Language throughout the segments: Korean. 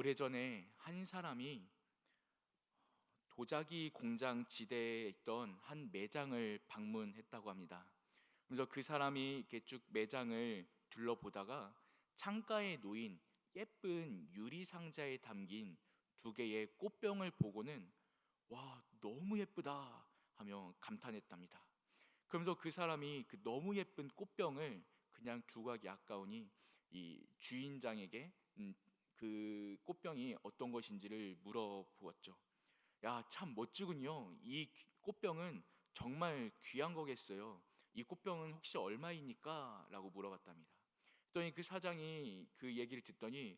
오래전에 한 사람이 도자기 공장 지대에 있던 한 매장을 방문했다고 합니다. 그래서 그 사람이 이렇게 쭉 매장을 둘러보다가 창가에 놓인 예쁜 유리 상자에 담긴 두 개의 꽃병을 보고는 와, 너무 예쁘다 하며 감탄했답니다. 그러면서 그 사람이 그 너무 예쁜 꽃병을 그냥 두고 가기 아까우니 이 주인장에게 그 꽃병이 어떤 것인지를 물어보았죠. 야, 참 멋지군요. 이 꽃병은 정말 귀한 거겠어요. 이 꽃병은 혹시 얼마입니까? 라고 물어봤답니다. 그랬더니 그 사장이 그 얘기를 듣더니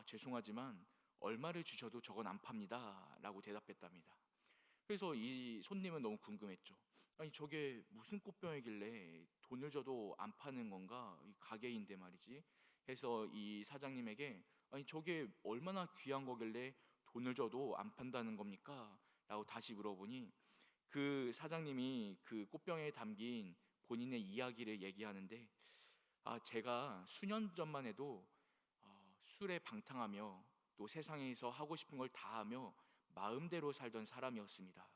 죄송하지만 얼마를 주셔도 저건 안 팝니다. 라고 대답했답니다. 그래서 이 손님은 너무 궁금했죠. 아니, 저게 무슨 꽃병이길래 돈을 줘도 안 파는 건가? 이 가게인데 말이지. 해서 이 사장님에게 아니, 저게 얼마나 귀한 거길래 돈을 줘도 안 판다는 겁니까? 라고 다시 물어보니 그 사장님이 그 꽃병에 담긴 본인의 이야기를 얘기하는데 제가 수년 전만 해도 술에 방탕하며 또 세상에서 하고 싶은 걸 다 하며 마음대로 살던 사람이었습니다.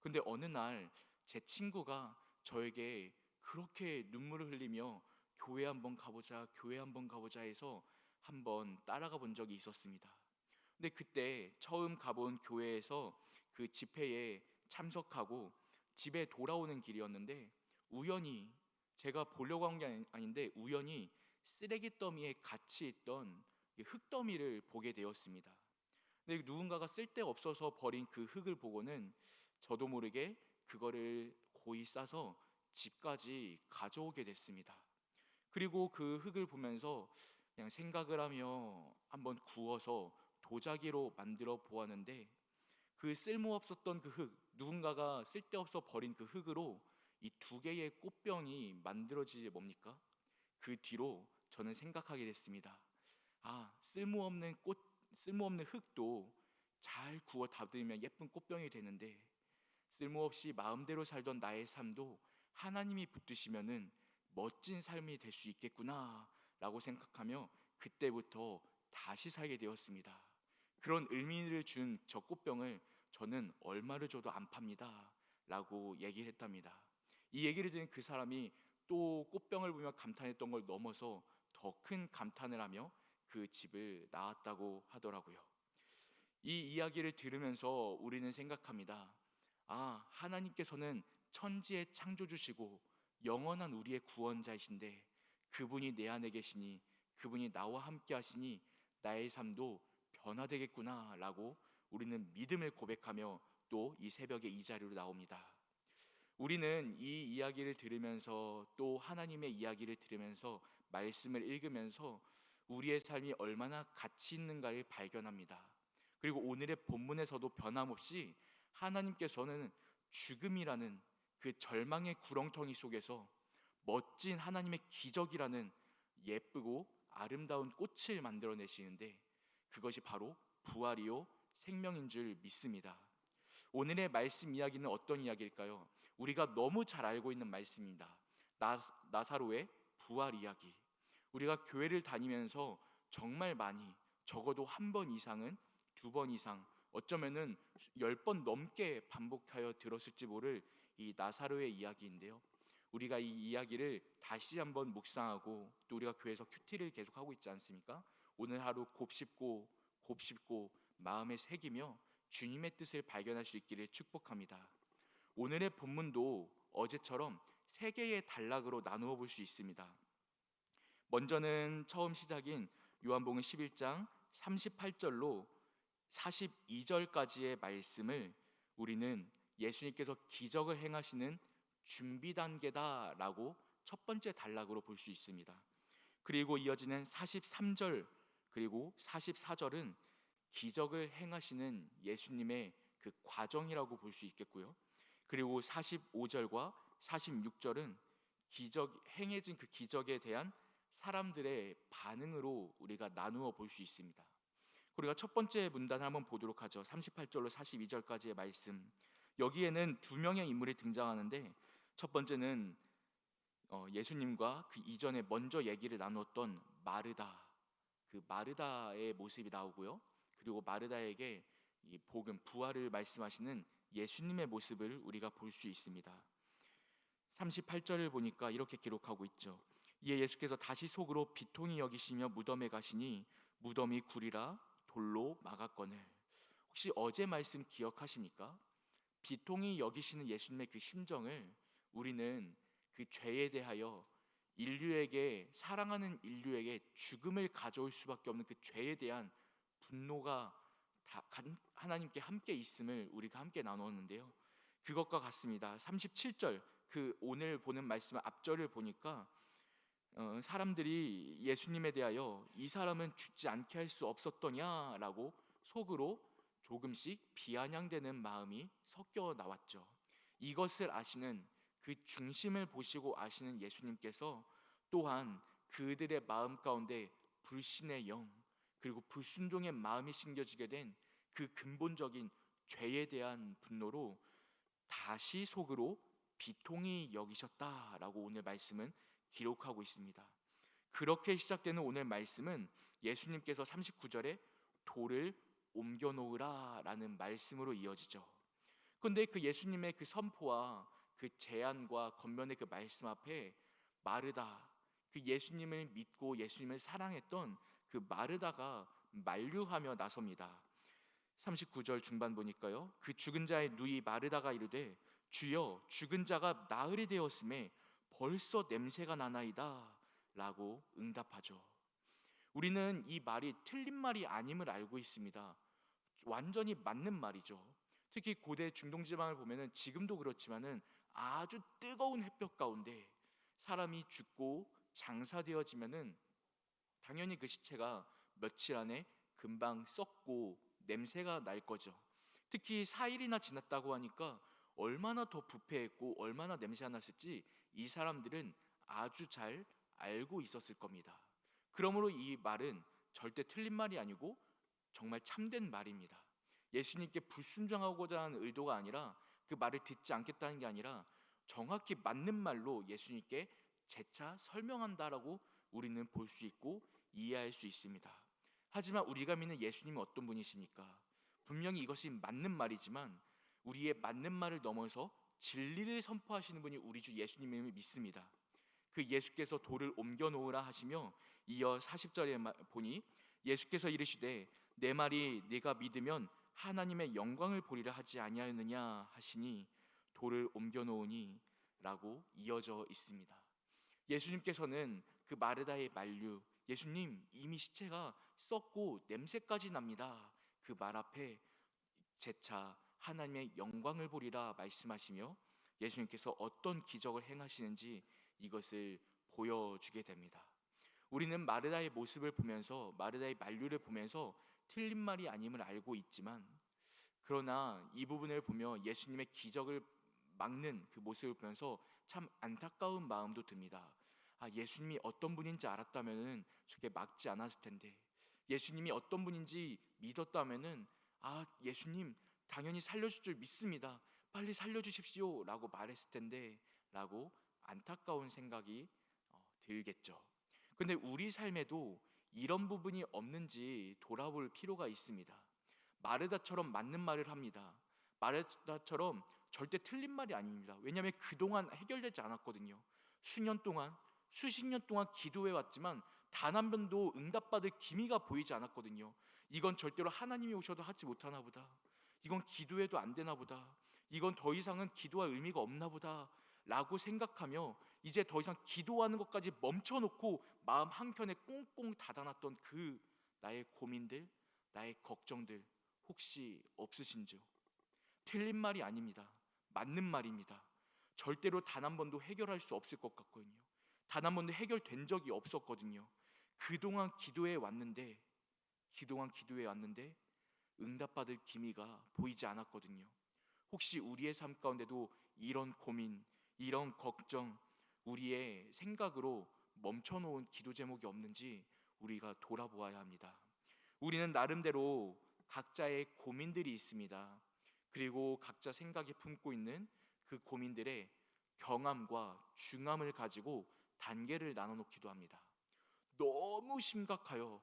근데 어느 날 제 친구가 저에게 그렇게 눈물을 흘리며 교회 한번 가보자, 교회 한번 가보자 해서 한번 따라가 본 적이 있었습니다. 근데 그때 처음 가본 교회에서 그 집회에 참석하고 집에 돌아오는 길이었는데 우연히 제가 보려고 한 게 아닌데 우연히 쓰레기 더미에 같이 있던 이 흙더미를 보게 되었습니다. 근데 누군가가 쓸데없어서 버린 그 흙을 보고는 저도 모르게 그거를 고이 싸서 집까지 가져오게 됐습니다. 그리고 그 흙을 보면서 그냥 생각을 하며 한번 구워서 도자기로 만들어 보았는데 그 쓸모없었던 그 흙, 누군가가 쓸데없어 버린 그 흙으로 이 두 개의 꽃병이 만들어지지 뭡니까? 그 뒤로 저는 생각하게 됐습니다. 쓸모없는 꽃, 쓸모없는 흙도 잘 구워 다듬으면 예쁜 꽃병이 되는데 쓸모없이 마음대로 살던 나의 삶도 하나님이 붙드시면은 멋진 삶이 될 수 있겠구나라고 생각하며 그때부터 다시 살게 되었습니다. 그런 의미를 준 저 꽃병을 저는 얼마를 줘도 안 팝니다라고 얘기를 했답니다. 이 얘기를 들은 그 사람이 또 꽃병을 보며 감탄했던 걸 넘어서 더 큰 감탄을 하며 그 집을 나왔다고 하더라고요. 이 이야기를 들으면서 우리는 생각합니다. 하나님께서는 천지의 창조주시고 영원한 우리의 구원자이신데 그분이 내 안에 계시니 그분이 나와 함께 하시니 나의 삶도 변화되겠구나 라고 우리는 믿음을 고백하며 또 이 새벽에 이 자리로 나옵니다. 우리는 이 이야기를 들으면서 또 하나님의 이야기를 들으면서 말씀을 읽으면서 우리의 삶이 얼마나 가치 있는가를 발견합니다. 그리고 오늘의 본문에서도 변함없이 하나님께서는 죽음이라는 그 절망의 구렁텅이 속에서 멋진 하나님의 기적이라는 예쁘고 아름다운 꽃을 만들어내시는데 그것이 바로 부활이요 생명인 줄 믿습니다. 오늘의 말씀 이야기는 어떤 이야기일까요? 우리가 너무 잘 알고 있는 말씀입니다. 나사로의 부활 이야기. 우리가 교회를 다니면서 정말 많이 적어도 한 번 이상은 두 번 이상 어쩌면은 10번 넘게 반복하여 들었을지 모를 이 나사로의 이야기인데요. 우리가 이 이야기를 다시 한번 묵상하고 또 우리가 교회에서 큐티를 계속하고 있지 않습니까? 오늘 하루 곱씹고 곱씹고 마음에 새기며 주님의 뜻을 발견할 수 있기를 축복합니다. 오늘의 본문도 어제처럼 세 개의 단락으로 나누어 볼 수 있습니다. 먼저는 처음 시작인 요한복음 11장 38절로 42절까지의 말씀을 우리는 예수님께서 기적을 행하시는 준비 단계다라고 첫 번째 단락으로 볼 수 있습니다. 그리고 이어지는 43절 그리고 44절은 기적을 행하시는 예수님의 그 과정이라고 볼 수 있겠고요. 그리고 45절과 46절은 행해진 그 기적에 대한 사람들의 반응으로 우리가 나누어 볼 수 있습니다. 우리가 첫 번째 문단을 한번 보도록 하죠. 38절로 42절까지의 말씀. 여기에는 두 명의 인물이 등장하는데 첫 번째는 예수님과 그 이전에 먼저 얘기를 나누었던 마르다, 그 마르다의 모습이 나오고요. 그리고 마르다에게 이 복음, 부활을 말씀하시는 예수님의 모습을 우리가 볼 수 있습니다. 38절을 보니까 이렇게 기록하고 있죠. 이에 예수께서 다시 속으로 비통히 여기시며 무덤에 가시니 무덤이 굴이라 돌로 막았거늘. 혹시 어제 말씀 기억하십니까? 비통히 여기시는 예수님의 그 심정을 우리는 그 죄에 대하여 인류에게, 사랑하는 인류에게 죽음을 가져올 수밖에 없는 그 죄에 대한 분노가 하나님께 함께 있음을 우리가 함께 나누었는데요. 그것과 같습니다. 37절, 그 오늘 보는 말씀 앞절을 보니까 사람들이 예수님에 대하여 이 사람은 죽지 않게 할 수 없었더냐라고 속으로 조금씩 비아냥대는 마음이 섞여 나왔죠. 이것을 아시는, 그 중심을 보시고 아시는 예수님께서 또한 그들의 마음 가운데 불신의 영, 그리고 불순종의 마음이 심겨지게 된 그 근본적인 죄에 대한 분노로 다시 속으로 비통히 여기셨다라고 오늘 말씀은 기록하고 있습니다. 그렇게 시작되는 오늘 말씀은 예수님께서 39절에 돌을 옮겨 놓으라 라는 말씀으로 이어지죠. 그런데 그 예수님의 그 선포와 그 제안과 겉면의 그 말씀 앞에 마르다, 그 예수님을 믿고 예수님을 사랑했던 그 마르다가 만류하며 나섭니다. 39절 중반 보니까요, 그 죽은 자의 누이 마르다가 이르되 주여, 죽은 자가 나흘이 되었음에 벌써 냄새가 나나이다 라고 응답하죠. 우리는 이 말이 틀린 말이 아님을 알고 있습니다. 완전히 맞는 말이죠. 특히 고대 중동 지방을 보면은 지금도 그렇지만은 아주 뜨거운 햇볕 가운데 사람이 죽고 장사되어지면은 당연히 그 시체가 며칠 안에 금방 썩고 냄새가 날 거죠. 특히 4일이나 지났다고 하니까 얼마나 더 부패했고 얼마나 냄새가 났을지 이 사람들은 아주 잘 알고 있었을 겁니다. 그러므로 이 말은 절대 틀린 말이 아니고 정말 참된 말입니다. 예수님께 불순종하고자 하는 의도가 아니라, 그 말을 듣지 않겠다는 게 아니라 정확히 맞는 말로 예수님께 재차 설명한다라고 우리는 볼 수 있고 이해할 수 있습니다. 하지만 우리가 믿는 예수님은 어떤 분이십니까? 분명히 이것이 맞는 말이지만 우리의 맞는 말을 넘어서 진리를 선포하시는 분이 우리 주 예수님을 믿습니다. 그 예수께서 돌을 옮겨 놓으라 하시며 이어 40절에 보니 예수께서 이르시되 내 말이 네가 믿으면 하나님의 영광을 보리라 하지 아니하였느냐 하시니 돌을 옮겨 놓으니 라고 이어져 있습니다. 예수님께서는 그 마르다의 만류, 예수님 이미 시체가 썩고 냄새까지 납니다, 그 말 앞에 재차 하나님의 영광을 보리라 말씀하시며 예수님께서 어떤 기적을 행하시는지 이것을 보여주게 됩니다. 우리는 마르다의 모습을 보면서, 마르다의 만류를 보면서 틀린 말이 아님을 알고 있지만, 그러나 이 부분을 보며 예수님의 기적을 막는 그 모습을 보면서 참 안타까운 마음도 듭니다. 예수님이 어떤 분인지 알았다면은 저렇게 막지 않았을 텐데, 예수님이 어떤 분인지 믿었다면은 예수님 당연히 살려줄 줄 믿습니다, 빨리 살려주십시오 라고 말했을 텐데 라고 안타까운 생각이 들겠죠. 근데 우리 삶에도 이런 부분이 없는지 돌아볼 필요가 있습니다. 마르다처럼 맞는 말을 합니다. 마르다처럼 절대 틀린 말이 아닙니다. 왜냐하면 그동안 해결되지 않았거든요. 수년 동안, 수십 년 동안 기도해 왔지만 단 한 번도 응답받을 기미가 보이지 않았거든요. 이건 절대로 하나님이 오셔도 하지 못하나 보다, 이건 기도해도 안 되나 보다, 이건 더 이상은 기도할 의미가 없나 보다 라고 생각하며 이제 더 이상 기도하는 것까지 멈춰놓고 마음 한켠에 꽁꽁 닫아놨던 그 나의 고민들, 나의 걱정들 혹시 없으신지요? 틀린 말이 아닙니다. 맞는 말입니다. 절대로 단 한 번도 해결할 수 없을 것 같거든요. 단 한 번도 해결된 적이 없었거든요. 그동안 기도해 왔는데 응답받을 기미가 보이지 않았거든요. 혹시 우리의 삶 가운데도 이런 고민, 이런 걱정, 우리의 생각으로 멈춰놓은 기도 제목이 없는지 우리가 돌아보아야 합니다. 우리는 나름대로 각자의 고민들이 있습니다. 그리고 각자 생각이 품고 있는 그 고민들의 경함과 중함을 가지고 단계를 나눠 놓기도 합니다. 너무 심각하여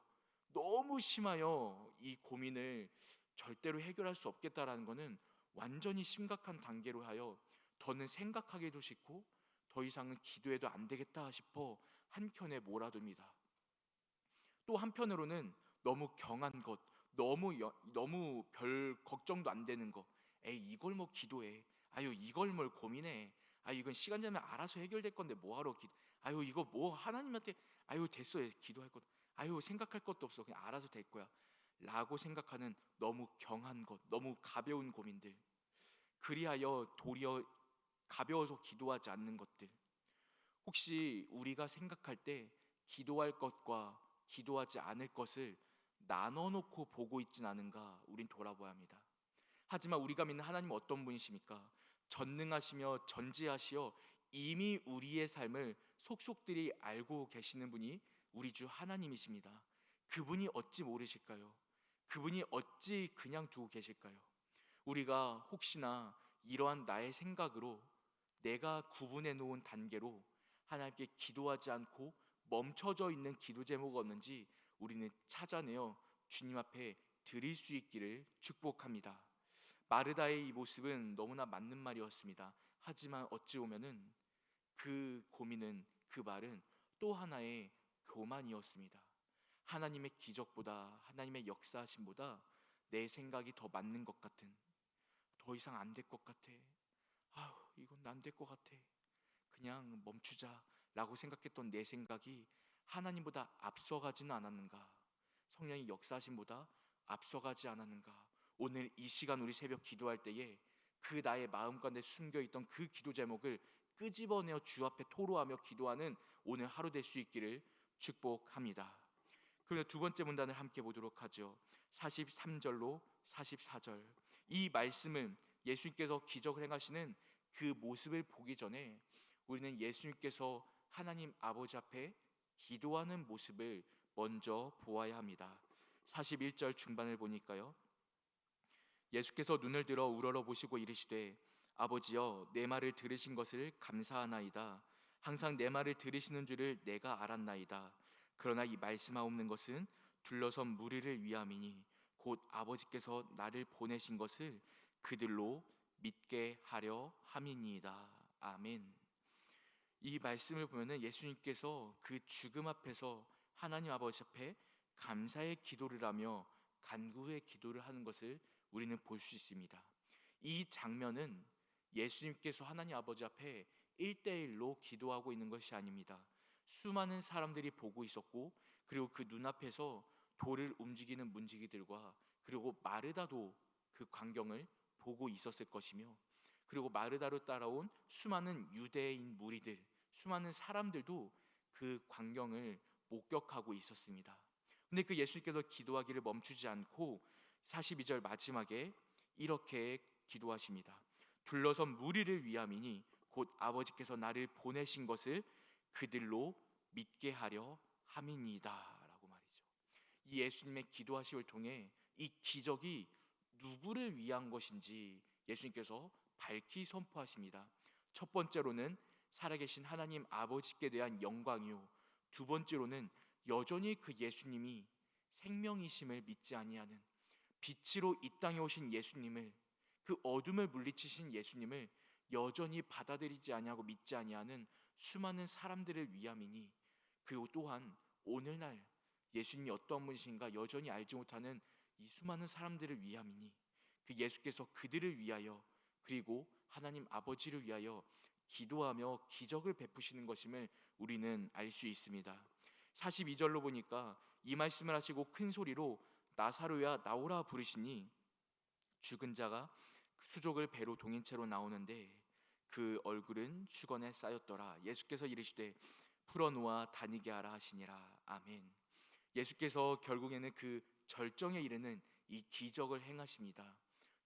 너무 심하여 이 고민을 절대로 해결할 수 없겠다라는 것은 완전히 심각한 단계로 하여 더는 생각하기도 싫고 더 이상은 기도해도 안 되겠다 싶어 한켠에 몰아둡니다. 또 한편으로는 너무 경한 것, 너무 별 걱정도 안 되는 것, 에이 이걸 뭐 기도해, 아유 이걸 뭘 고민해, 아유 이건 시간 되면 알아서 해결될 건데 뭐하러 아유 이거 뭐 하나님한테, 아유 됐어 기도할 것, 아유 생각할 것도 없어 그냥 알아서 될 거야 라고 생각하는 너무 경한 것, 너무 가벼운 고민들, 그리하여 도리어 가벼워서 기도하지 않는 것들, 혹시 우리가 생각할 때 기도할 것과 기도하지 않을 것을 나눠 놓고 보고 있진 않은가 우린 돌아봐야 합니다. 하지만 우리가 믿는 하나님은 어떤 분이십니까? 전능하시며 전지하시어 이미 우리의 삶을 속속들이 알고 계시는 분이 우리 주 하나님이십니다. 그분이 어찌 모르실까요? 그분이 어찌 그냥 두고 계실까요? 우리가 혹시나 이러한 나의 생각으로 내가 구분해 놓은 단계로 하나님께 기도하지 않고 멈춰져 있는 기도 제목이 없는지 우리는 찾아내어 주님 앞에 드릴 수 있기를 축복합니다. 마르다의 이 모습은 너무나 맞는 말이었습니다. 하지만 어찌 보면은 그 고민은, 그 말은 또 하나의 교만이었습니다. 하나님의 기적보다, 하나님의 역사하심보다 내 생각이 더 맞는 것 같은, 더 이상 안 될 것 같아, 아우 이건 안 될 것 같아, 그냥 멈추자라고 생각했던 내 생각이 하나님보다 앞서가지는 않았는가, 성령의 역사하심보다 앞서가지 않았는가. 오늘 이 시간 우리 새벽 기도할 때에 그 나의 마음 가운데 숨겨있던 그 기도 제목을 끄집어내어 주 앞에 토로하며 기도하는 오늘 하루 될 수 있기를 축복합니다. 그리고 두 번째 문단을 함께 보도록 하죠. 43절로 44절, 이 말씀은 예수님께서 기적을 행하시는 그 모습을 보기 전에 우리는 예수님께서 하나님 아버지 앞에 기도하는 모습을 먼저 보아야 합니다. 41절 중반을 보니까요, 예수께서 눈을 들어 우러러 보시고 이르시되 아버지여 내 말을 들으신 것을 감사하나이다. 항상 내 말을 들으시는 줄을 내가 알았나이다. 그러나 이 말씀하옵는 것은 둘러선 무리를 위함이니 곧 아버지께서 나를 보내신 것을 그들로 믿게 하려 함이니이다. 아멘. 이 말씀을 보면은 예수님께서 그 죽음 앞에서 하나님 아버지 앞에 감사의 기도를 하며 간구의 기도를 하는 것을 우리는 볼 수 있습니다. 이 장면은 예수님께서 하나님 아버지 앞에 1대1로 기도하고 있는 것이 아닙니다. 수많은 사람들이 보고 있었고, 그리고 그 눈앞에서 돌을 움직이는 문지기들과 그리고 마르다도 그 광경을 보고 있었을 것이며, 그리고 마르다로 따라온 수많은 유대인 무리들, 수많은 사람들도 그 광경을 목격하고 있었습니다. 근데 그 예수님께서 기도하기를 멈추지 않고 42절 마지막에 이렇게 기도하십니다. 둘러선 무리를 위함이니 곧 아버지께서 나를 보내신 것을 그들로 믿게 하려 함이니이다 라고 말이죠. 이 예수님의 기도하심을 통해 이 기적이 누구를 위한 것인지 예수님께서 밝히 선포하십니다. 첫 번째로는 살아계신 하나님 아버지께 대한 영광이요, 두 번째로는 여전히 그 예수님이 생명이심을 믿지 아니하는, 빛으로 이 땅에 오신 예수님을, 그 어둠을 물리치신 예수님을 여전히 받아들이지 아니하고 믿지 아니하는 수많은 사람들을 위함이니, 그리고 또한 오늘날 예수님이 어떤 분이신가 여전히 알지 못하는 이 수많은 사람들을 위함이니 그 예수께서 그들을 위하여 그리고 하나님 아버지를 위하여 기도하며 기적을 베푸시는 것임을 우리는 알 수 있습니다. 42절로 보니까 이 말씀을 하시고 큰 소리로 나사로야 나오라 부르시니 죽은 자가 수족을 배로 동인 채로 나오는데 그 얼굴은 수건에 쌓였더라. 예수께서 이르시되 풀어놓아 다니게 하라 하시니라. 아멘. 예수께서 결국에는 그 절정에 이르는 이 기적을 행하십니다.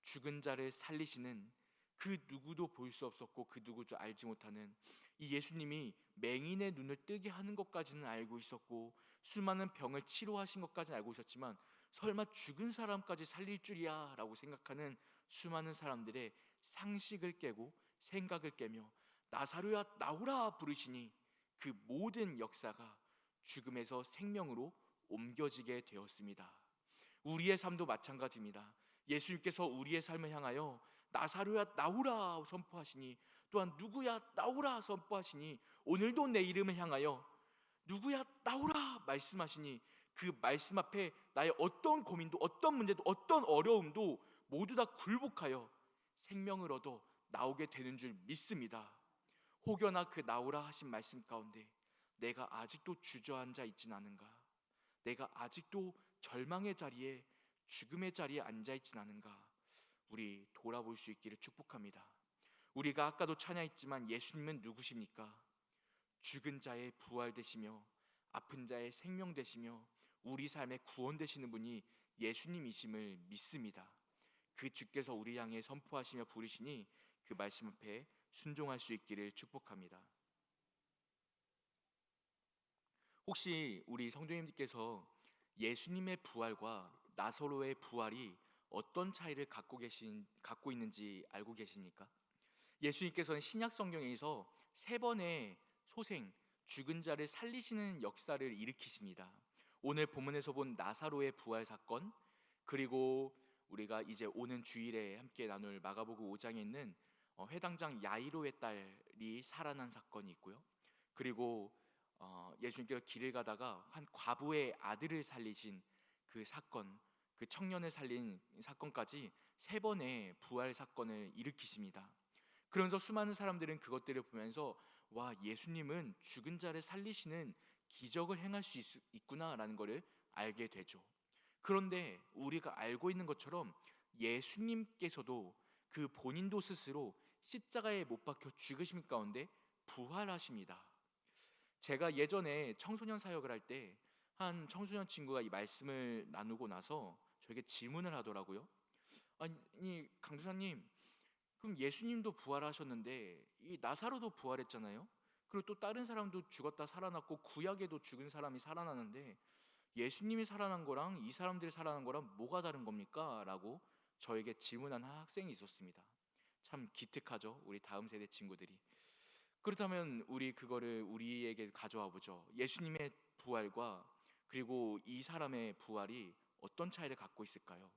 죽은 자를 살리시는, 그 누구도 볼 수 없었고 그 누구도 알지 못하는 이 예수님이 맹인의 눈을 뜨게 하는 것까지는 알고 있었고 수많은 병을 치료하신 것까지 알고 있었지만 설마 죽은 사람까지 살릴 줄이야 라고 생각하는 수많은 사람들의 상식을 깨고 생각을 깨며 나사로야 나오라 부르시니 그 모든 역사가 죽음에서 생명으로 옮겨지게 되었습니다. 우리의 삶도 마찬가지입니다. 예수님께서 우리의 삶을 향하여 나사로야 나오라 선포하시니, 또한 누구야 나오라 선포하시니, 오늘도 내 이름을 향하여 누구야 나오라 말씀하시니, 그 말씀 앞에 나의 어떤 고민도, 어떤 문제도, 어떤 어려움도 모두 다 굴복하여 생명을 얻어 나오게 되는 줄 믿습니다. 혹여나 그 나오라 하신 말씀 가운데 내가 아직도 주저앉아 있진 않은가? 내가 아직도 절망의 자리에, 죽음의 자리에 앉아 있진 않은가? 우리 돌아볼 수 있기를 축복합니다. 우리가 아까도 찬양했지만 예수님은 누구십니까? 죽은 자의 부활 되시며 아픈 자의 생명 되시며 우리 삶의 구원 되시는 분이 예수님이심을 믿습니다. 그 주께서 우리 향해 선포하시며 부르시니 그 말씀 앞에 순종할 수 있기를 축복합니다. 혹시 우리 성도님들께서 예수님의 부활과 나사로의 부활이 어떤 차이를 갖고 있는지 알고 계십니까? 예수님께서는 신약 성경에서 세 번의 소생, 죽은 자를 살리시는 역사를 일으키십니다. 오늘 본문에서 본 나사로의 부활 사건, 그리고 우리가 이제 오는 주일에 함께 나눌 마가복음 5장에 있는 회당장 야이로의 딸이 살아난 사건이 있고요. 그리고 예수님께서 길을 가다가 한 과부의 아들을 살리신 그 사건, 그 청년을 살린 사건까지 세 번의 부활 사건을 일으키십니다. 그러면서 수많은 사람들은 그것들을 보면서 와, 예수님은 죽은 자를 살리시는 기적을 행할 수 있구나라는 것을 알게 되죠. 그런데 우리가 알고 있는 것처럼 예수님께서도 그 본인도 스스로 십자가에 못 박혀 죽으심 가운데 부활하십니다. 제가 예전에 청소년 사역을 할 때 한 청소년 친구가 이 말씀을 나누고 나서 저에게 질문을 하더라고요. 아니 강도사님, 그럼 예수님도 부활하셨는데 이 나사로도 부활했잖아요. 그리고 또 다른 사람도 죽었다 살아났고 구약에도 죽은 사람이 살아나는데 예수님이 살아난 거랑 이 사람들이 살아난 거랑 뭐가 다른 겁니까? 라고 저에게 질문한 학생이 있었습니다. 참 기특하죠, 우리 다음 세대 친구들이. 그렇다면 우리 그거를 우리에게 가져와 보죠. 예수님의 부활과 그리고 이 사람의 부활이 어떤 차이를 갖고 있을까요?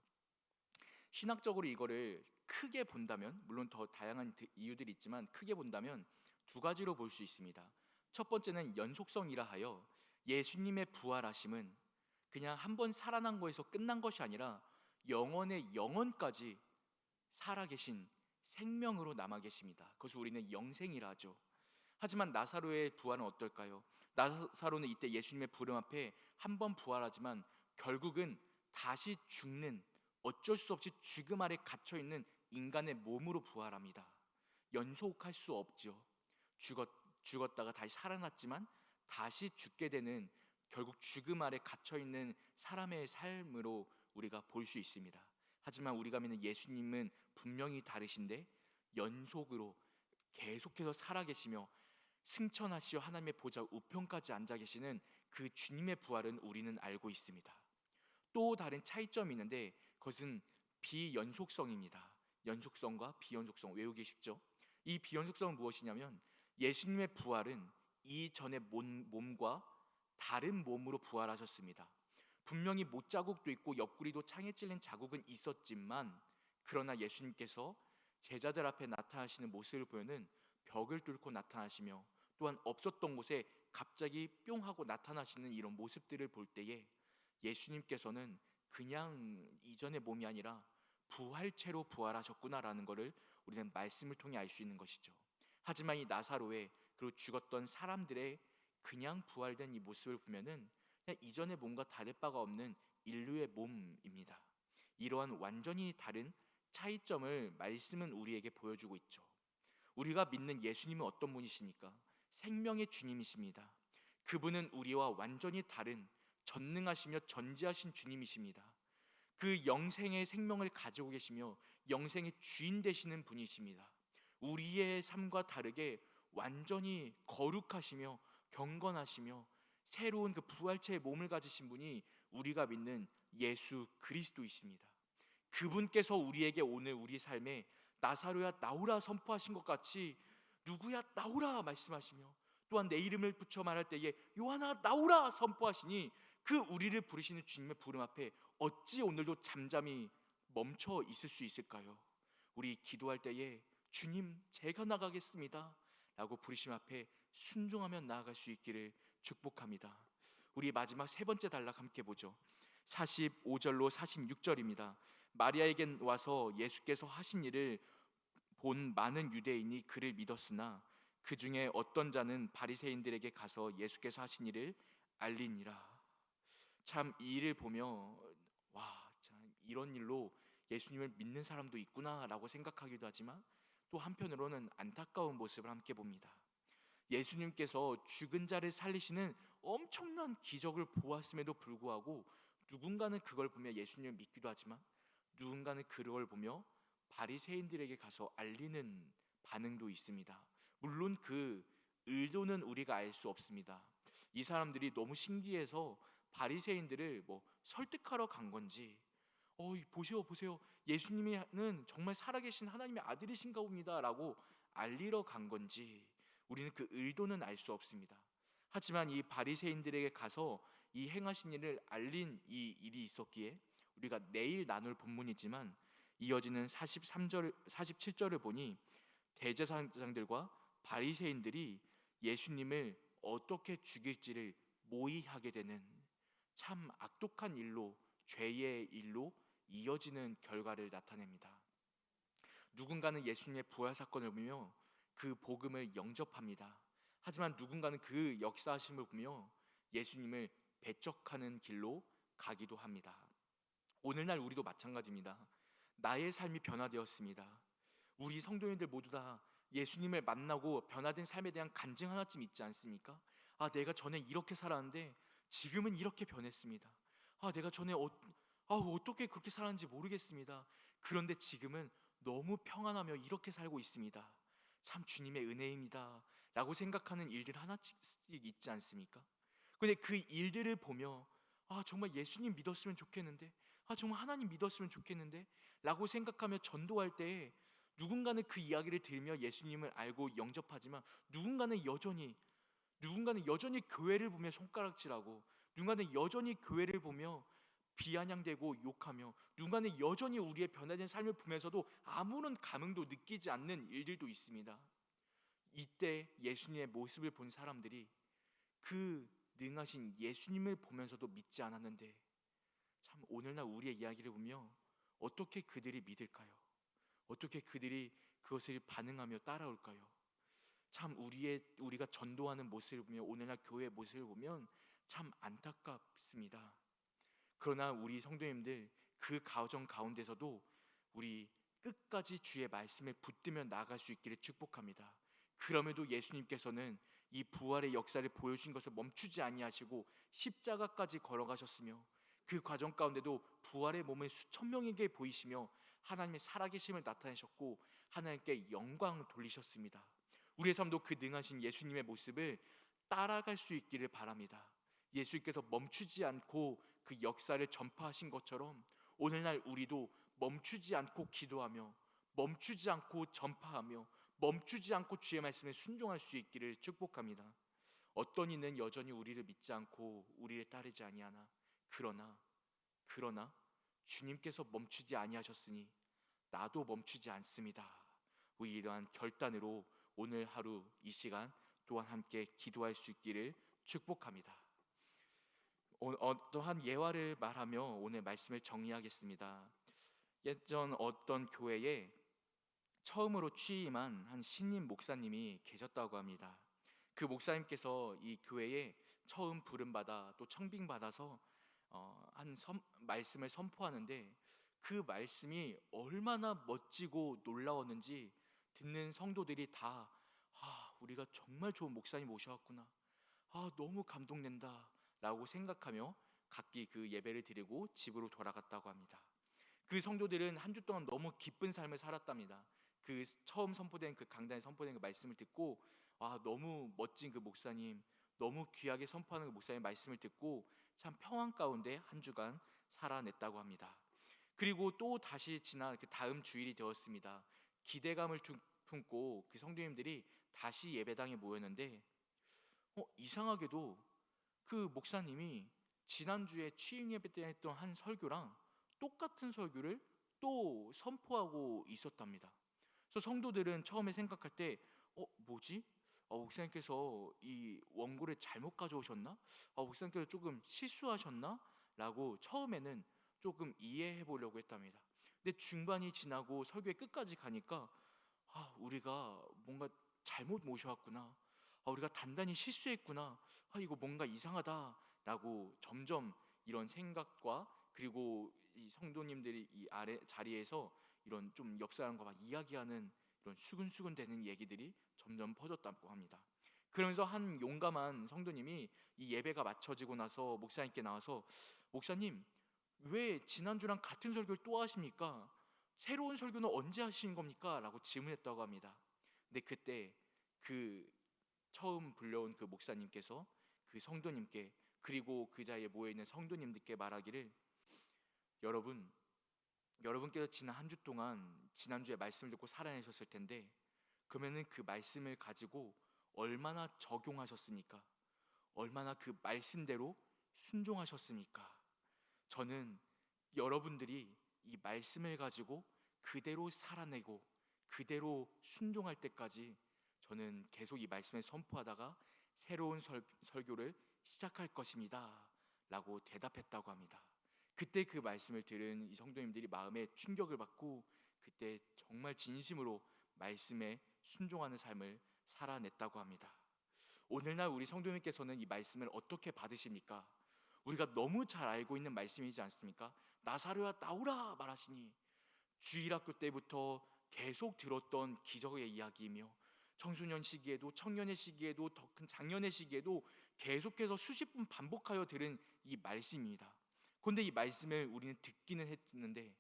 신학적으로 이거를 크게 본다면, 물론 더 다양한 이유들이 있지만 크게 본다면 두 가지로 볼 수 있습니다. 첫 번째는 연속성이라 하여 예수님의 부활하심은 그냥 한 번 살아난 거에서 끝난 것이 아니라 영원의 영원까지 살아계신 생명으로 남아 계십니다. 그것을 우리는 영생이라 하죠. 하지만 나사로의 부활은 어떨까요? 나사로는 이때 예수님의 부름 앞에 한 번 부활하지만 결국은 다시 죽는, 어쩔 수 없이 죽음 아래 갇혀 있는 인간의 몸으로 부활합니다. 연속할 수 없죠. 죽었다가 다시 살아났지만 다시 죽게 되는, 결국 죽음 아래 갇혀 있는 사람의 삶으로 우리가 볼 수 있습니다. 하지만 우리가 믿는 예수님은 분명히 다르신데 연속으로 계속해서 살아계시며 승천하시어 하나님의 보좌 우편까지 앉아 계시는 그 주님의 부활은 우리는 알고 있습니다. 또 다른 차이점이 있는데 그것은 비연속성입니다. 연속성과 비연속성 외우기 쉽죠? 이 비연속성은 무엇이냐면 예수님의 부활은 이전의 몸과 다른 몸으로 부활하셨습니다. 분명히 못자국도 있고 옆구리도 창에 찔린 자국은 있었지만, 그러나 예수님께서 제자들 앞에 나타나시는 모습을 보여는 벽을 뚫고 나타나시며 또한 없었던 곳에 갑자기 뿅 하고 나타나시는 이런 모습들을 볼 때에 예수님께서는 그냥 이전의 몸이 아니라 부활체로 부활하셨구나라는 것을 우리는 말씀을 통해 알 수 있는 것이죠. 하지만 이 나사로의, 그리고 죽었던 사람들의 그냥 부활된 이 모습을 보면은 그냥 이전의 몸과 다를 바가 없는 인류의 몸입니다. 이러한 완전히 다른 차이점을 말씀은 우리에게 보여주고 있죠. 우리가 믿는 예수님은 어떤 분이십니까? 생명의 주님이십니다. 그분은 우리와 완전히 다른 전능하시며 전지하신 주님이십니다. 그 영생의 생명을 가지고 계시며 영생의 주인 되시는 분이십니다. 우리의 삶과 다르게 완전히 거룩하시며 경건하시며 새로운 그 부활체의 몸을 가지신 분이 우리가 믿는 예수 그리스도이십니다. 그분께서 우리에게 오늘 우리 삶에 나사로야 나오라 선포하신 것 같이 누구야 나오라 말씀하시며 또한 내 이름을 붙여 말할 때에 요한아 나오라 선포하시니 그 우리를 부르시는 주님의 부름 앞에 어찌 오늘도 잠잠히 멈춰 있을 수 있을까요? 우리 기도할 때에 주님 제가 나가겠습니다 라고 부르심 앞에 순종하며 나아갈 수 있기를 축복합니다. 우리 마지막 세 번째 단락 함께 보죠. 45절로 46절입니다. 마리아에겐 와서 예수께서 하신 일을 본 많은 유대인이 그를 믿었으나 그 중에 어떤 자는 바리새인들에게 가서 예수께서 하신 일을 알리니라. 참 이 일을 보며 참 이런 일로 예수님을 믿는 사람도 있구나라고 생각하기도 하지만 또 한편으로는 안타까운 모습을 함께 봅니다. 예수님께서 죽은 자를 살리시는 엄청난 기적을 보았음에도 불구하고 누군가는 그걸 보며 예수님을 믿기도 하지만 누군가는 그걸 보며 바리새인들에게 가서 알리는 반응도 있습니다. 물론 그 의도는 우리가 알 수 없습니다. 이 사람들이 너무 신기해서 바리새인들을 설득하러 간 건지, 보세요 보세요, 예수님은 정말 살아계신 하나님의 아들이신가 봅니다라고 알리러 간 건지 우리는 그 의도는 알 수 없습니다. 하지만 이 바리새인들에게 가서 이 행하신 일을 알린 이 일이 있었기에 우리가 내일 나눌 본문이지만 이어지는 43절, 47절을 보니 대제사장들과 바리새인들이 예수님을 어떻게 죽일지를 모의하게 되는 참 악독한 일로, 죄의 일로 이어지는 결과를 나타냅니다. 누군가는 예수님의 부활 사건을 보며 그 복음을 영접합니다. 하지만 누군가는 그 역사하심을 보며 예수님을 배척하는 길로 가기도 합니다. 오늘날 우리도 마찬가지입니다. 나의 삶이 변화되었습니다. 우리 성도님들 모두 다 예수님을 만나고 변화된 삶에 대한 간증 하나쯤 있지 않습니까? 내가 전에 이렇게 살았는데 지금은 이렇게 변했습니다. 내가 전에 어떻게 그렇게 살았는지 모르겠습니다. 그런데 지금은 너무 평안하며 이렇게 살고 있습니다. 참 주님의 은혜입니다 라고 생각하는 일들 하나씩 있지 않습니까? 근데 그 일들을 보며 정말 예수님 믿었으면 좋겠는데, 정말 하나님 믿었으면 좋겠는데 라고 생각하며 전도할 때 누군가는 그 이야기를 들으며 예수님을 알고 영접하지만 누군가는 여전히 교회를 보며 손가락질하고, 누군가는 여전히 교회를 보며 비아냥대고 욕하며, 누군가는 여전히 우리의 변화된 삶을 보면서도 아무런 감흥도 느끼지 않는 일들도 있습니다. 이때 예수님의 모습을 본 사람들이 그 능하신 예수님을 보면서도 믿지 않았는데, 참 오늘날 우리의 이야기를 보며 어떻게 그들이 믿을까요? 어떻게 그들이 그것을 반응하며 따라올까요? 참 우리가 전도하는 모습을 보며 오늘날 교회의 모습을 보면 참 안타깝습니다. 그러나 우리 성도님들 그 가정 가운데서도 우리 끝까지 주의 말씀에 붙들며 나아갈 수 있기를 축복합니다. 그럼에도 예수님께서는 이 부활의 역사를 보여주신 것을 멈추지 아니하시고 십자가까지 걸어가셨으며 그 과정 가운데도 부활의 몸을 수천 명에게 보이시며 하나님의 살아계심을 나타내셨고 하나님께 영광 돌리셨습니다. 우리의 삶도 그 능하신 예수님의 모습을 따라갈 수 있기를 바랍니다. 예수님께서 멈추지 않고 그 역사를 전파하신 것처럼 오늘날 우리도 멈추지 않고 기도하며, 멈추지 않고 전파하며, 멈추지 않고 주의 말씀에 순종할 수 있기를 축복합니다. 어떤 이는 여전히 우리를 믿지 않고 우리를 따르지 아니하나 그러나 주님께서 멈추지 아니하셨으니 나도 멈추지 않습니다. 우리 이러한 결단으로 오늘 하루 이 시간 또한 함께 기도할 수 있기를 축복합니다. 어떠한 예화를 말하며 오늘 말씀을 정리하겠습니다. 예전 어떤 교회에 처음으로 취임한 한 신임 목사님이 계셨다고 합니다. 그 목사님께서 이 교회에 처음 부름받아 또 청빙받아서 말씀을 선포하는데 그 말씀이 얼마나 멋지고 놀라웠는지 듣는 성도들이 다 우리가 정말 좋은 목사님 오셔왔구나, 너무 감동된다 라고 생각하며 각기 그 예배를 드리고 집으로 돌아갔다고 합니다. 그 성도들은 한 주 동안 너무 기쁜 삶을 살았답니다. 그 처음 선포된 그 강단에 선포된 그 말씀을 듣고 너무 멋진 그 목사님, 너무 귀하게 선포하는 그 목사님 말씀을 듣고 참 평안 가운데 한 주간 살아냈다고 합니다. 그리고 또 다시 지난 그 다음 주일이 되었습니다. 기대감을 품고 그 성도님들이 다시 예배당에 모였는데 이상하게도 그 목사님이 지난주에 취임 예배 때 했던 한 설교랑 똑같은 설교를 또 선포하고 있었답니다. 그래서 성도들은 처음에 생각할 때 뭐지? 목사님께서 이 원고를 잘못 가져오셨나? 목사님께서 조금 실수하셨나? 라고 처음에는 조금 이해해 보려고 했답니다. 근데 중반이 지나고 설교의 끝까지 가니까 우리가 뭔가 잘못 모셔왔구나. 우리가 단단히 실수했구나. 이거 뭔가 이상하다라고 점점 이런 생각과, 그리고 이 성도님들이 이 아래 자리에서 이런 좀 옆 사람과 막 이야기하는 이런 수근수근 되는 얘기들이 점점 퍼졌다고 합니다. 그러면서 한 용감한 성도님이 이 예배가 마쳐지고 나서 목사님께 나와서, 목사님, 왜 지난주랑 같은 설교를 또 하십니까? 새로운 설교는 언제 하시는 겁니까? 라고 질문했다고 합니다. 근데 그때 그 처음 불려온 그 목사님께서 그 성도님께, 그리고 그 자리에 모여있는 성도님들께 말하기를, 여러분, 여러분께서 지난 한 주 동안 지난주에 말씀을 듣고 살아내셨을 텐데, 그러면은 그 말씀을 가지고 얼마나 적용하셨습니까? 얼마나 그 말씀대로 순종하셨습니까? 저는 여러분들이 이 말씀을 가지고 그대로 살아내고 그대로 순종할 때까지 저는 계속 이 말씀을 선포하다가 새로운 설교를 시작할 것입니다 라고 대답했다고 합니다. 그때 그 말씀을 들은 이 성도님들이 마음에 충격을 받고 그때 정말 진심으로 말씀에 순종하는 삶을 살아냈다고 합니다. 오늘날 우리 성도님께서는 이 말씀을 어떻게 받으십니까? 우리가 너무 잘 알고 있는 말씀이지 않습니까? 나사로야 나오라 말하시니, 주일학교 때부터 계속 들었던 기적의 이야기이며, 청소년 시기에도, 청년의 시기에도, 더 큰 장년의 시기에도 계속해서 수십 번 반복하여 들은 이 말씀입니다. 그런데 이 말씀을 우리는 듣기는 했는데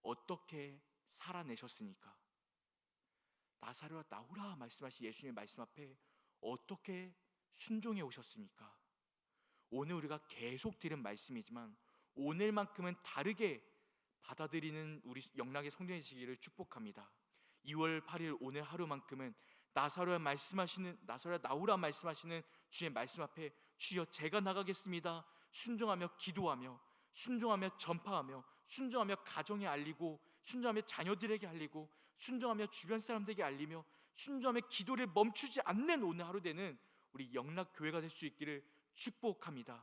어떻게 살아내셨습니까? 나사로야 나오라 말씀하신 예수님의 말씀 앞에 어떻게 순종해 오셨습니까? 오늘 우리가 계속 들은 말씀이지만 오늘만큼은 다르게 받아들이는 우리 영락의 성도의 시기를 축복합니다. 2월 8일 오늘 하루만큼은 나사로야 나오라 말씀하시는 주의 말씀 앞에, 주여 제가 나가겠습니다. 순종하며 기도하며, 순종하며 전파하며, 순종하며 가정에 알리고, 순종하며 자녀들에게 알리고, 순종하며 주변 사람들에게 알리며, 순종하며 기도를 멈추지 않는 오늘 하루 되는 우리 영락 교회가 될 수 있기를 축복합니다.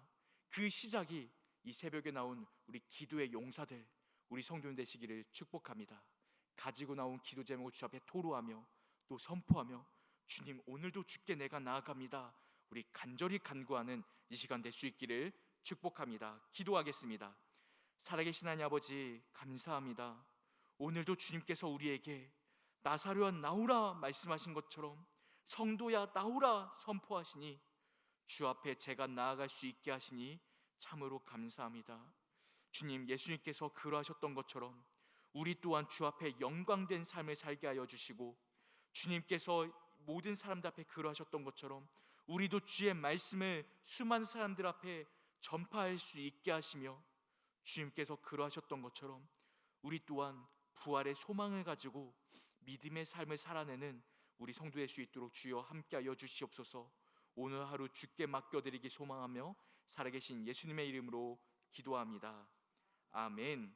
그 시작이 이 새벽에 나온 우리 기도의 용사들, 우리 성도님 되시기를 축복합니다. 가지고 나온 기도 제목을 주 앞에 토로하며 또 선포하며, 주님 오늘도 주께 내가 나아갑니다, 우리 간절히 간구하는 이 시간 될 수 있기를 축복합니다. 기도하겠습니다. 살아계신 하나님 아버지, 감사합니다. 오늘도 주님께서 우리에게 나사로야 나오라 말씀하신 것처럼 성도야 나오라 선포하시니 주 앞에 제가 나아갈 수 있게 하시니 참으로 감사합니다. 주님, 예수님께서 그러하셨던 것처럼 우리 또한 주 앞에 영광된 삶을 살게 하여 주시고, 주님께서 모든 사람들 앞에 그러하셨던 것처럼 우리도 주의 말씀을 수많은 사람들 앞에 전파할 수 있게 하시며, 주님께서 그러하셨던 것처럼 우리 또한 부활의 소망을 가지고 믿음의 삶을 살아내는 우리 성도 될 수 있도록 주여 함께하여 주시옵소서. 오늘 하루 주께 맡겨드리기 소망하며 살아계신 예수님의 이름으로 기도합니다. 아멘.